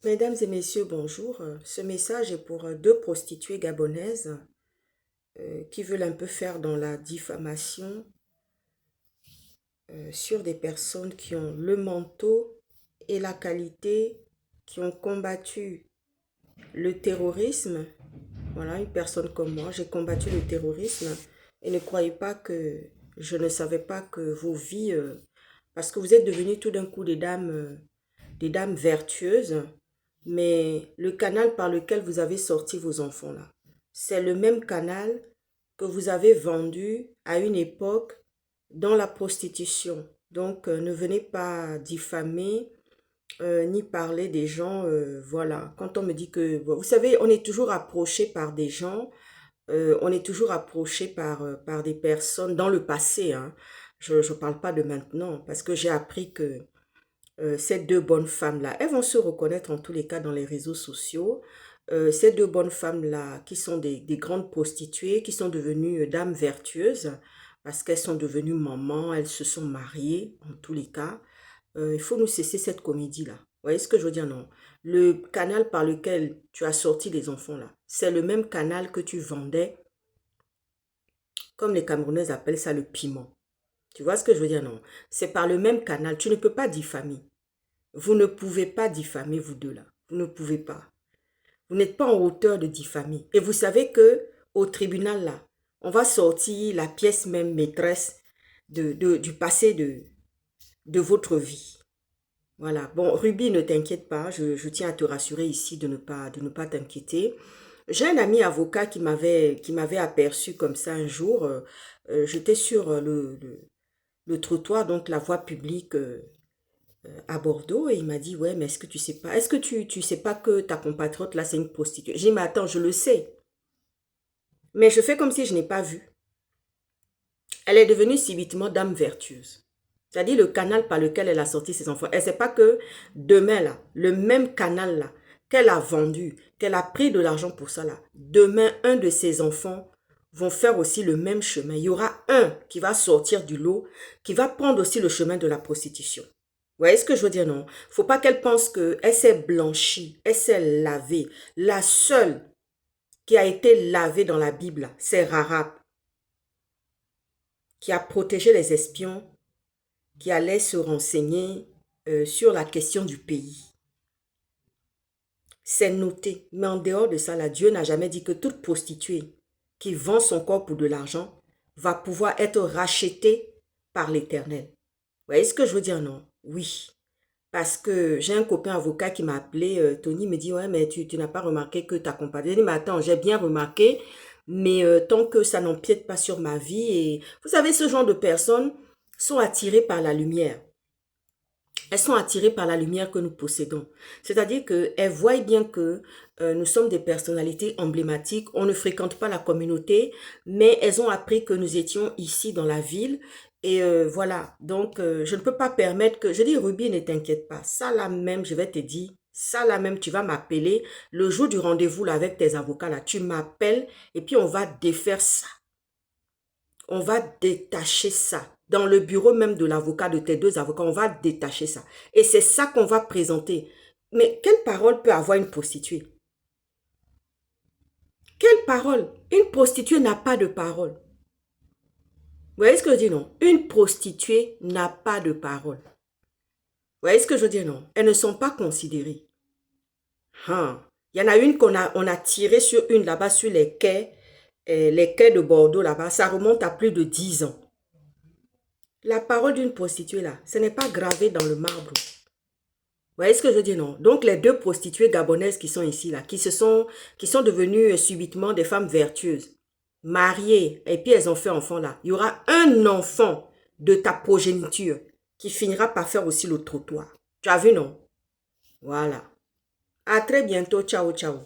Mesdames et messieurs, bonjour. Ce message est pour deux prostituées gabonaises qui veulent un peu faire dans la diffamation sur des personnes qui ont le manteau et la qualité, qui ont combattu le terrorisme. Voilà, une personne comme moi, j'ai combattu le terrorisme et ne croyez pas que je ne savais pas que vos vies, parce que vous êtes devenues tout d'un coup des dames vertueuses, mais le canal par lequel vous avez sorti vos enfants là, c'est le même canal que vous avez vendu à une époque dans la prostitution. Donc, ne venez pas diffamer ni parler des gens. Voilà, quand on me dit que, bon, vous savez, on est toujours approché par des gens, on est toujours approché par des personnes dans le passé. Hein. Je ne parle pas de maintenant, parce que j'ai appris que ces deux bonnes femmes-là, elles vont se reconnaître en tous les cas dans les réseaux sociaux. Ces deux bonnes femmes-là, qui sont des grandes prostituées, qui sont devenues dames vertueuses, parce qu'elles sont devenues mamans, elles se sont mariées, en tous les cas. Il faut nous cesser cette comédie-là. Vous voyez ce que je veux dire, non? Le canal par lequel tu as sorti les enfants-là, c'est le même canal que tu vendais, comme les Camerounais appellent ça le piment. Tu vois ce que je veux dire, non? C'est par le même canal. Tu ne peux pas diffamer. Vous ne pouvez pas diffamer, vous deux là. Vous ne pouvez pas. Vous n'êtes pas en hauteur de diffamer. Et vous savez que au tribunal là, on va sortir la pièce même maîtresse du passé de votre vie. Voilà. Bon, Ruby, ne t'inquiète pas. Je tiens à te rassurer ici de ne pas t'inquiéter. J'ai un ami avocat qui m'avait aperçu comme ça un jour. J'étais sur le trottoir, donc la voie publique. À Bordeaux et il m'a dit, ouais, mais est-ce que tu sais pas, est-ce que tu sais pas que ta compatriote là, c'est une prostituée? J'ai dit, mais attends, je le sais. Mais je fais comme si je n'ai pas vu. Elle est devenue subitement dame vertueuse. C'est-à-dire le canal par lequel elle a sorti ses enfants. Elle ne sait pas que demain là, le même canal là, qu'elle a vendu, qu'elle a pris de l'argent pour ça là, demain, un de ses enfants vont faire aussi le même chemin. Il y aura un qui va sortir du lot, qui va prendre aussi le chemin de la prostitution. Vous voyez ce que je veux dire, non? Faut pas qu'elle pense qu'elle s'est blanchie, elle s'est lavée. La seule qui a été lavée dans la Bible, c'est Rahab, qui a protégé les espions, qui allaient se renseigner sur la question du pays. C'est noté. Mais en dehors de ça, là, Dieu n'a jamais dit que toute prostituée qui vend son corps pour de l'argent va pouvoir être rachetée par l'Éternel. Vous voyez ce que je veux dire, non? Oui. Parce que j'ai un copain avocat qui m'a appelé, Tony me dit, ouais, mais tu n'as pas remarqué que ta compagne. J'ai dit, mais attends, j'ai bien remarqué, mais tant que ça n'empiète pas sur ma vie. Et vous savez, ce genre de personnes sont attirées par la lumière. Elles sont attirées par la lumière que nous possédons. C'est-à-dire qu'elles voient bien que nous sommes des personnalités emblématiques. On ne fréquente pas la communauté, mais elles ont appris que nous étions ici dans la ville. Et voilà, donc je ne peux pas permettre que... Je dis, Ruby, ne t'inquiète pas. Ça là même, je vais te dire, ça là même, tu vas m'appeler. Le jour du rendez-vous là avec tes avocats là, tu m'appelles et puis on va défaire ça. On va détacher ça. Dans le bureau même de l'avocat, de tes deux avocats, on va détacher ça. Et c'est ça qu'on va présenter. Mais quelle parole peut avoir une prostituée? Quelle parole? Une prostituée n'a pas de parole. Vous voyez ce que je dis, non? Une prostituée n'a pas de parole. Vous voyez ce que je veux dire, non? Elles ne sont pas considérées. Hein. Il y en a une on a tiré sur une là-bas sur les quais de Bordeaux là-bas. Ça remonte à plus de 10 ans. La parole d'une prostituée là, ce n'est pas gravé dans le marbre. Vous voyez ce que je dis, non? Donc, les deux prostituées gabonaises qui sont ici, là, qui sont devenues subitement des femmes vertueuses, mariées, et puis elles ont fait enfant, là. Il y aura un enfant de ta progéniture qui finira par faire aussi le trottoir. Tu as vu, non? Voilà. À très bientôt. Ciao, ciao.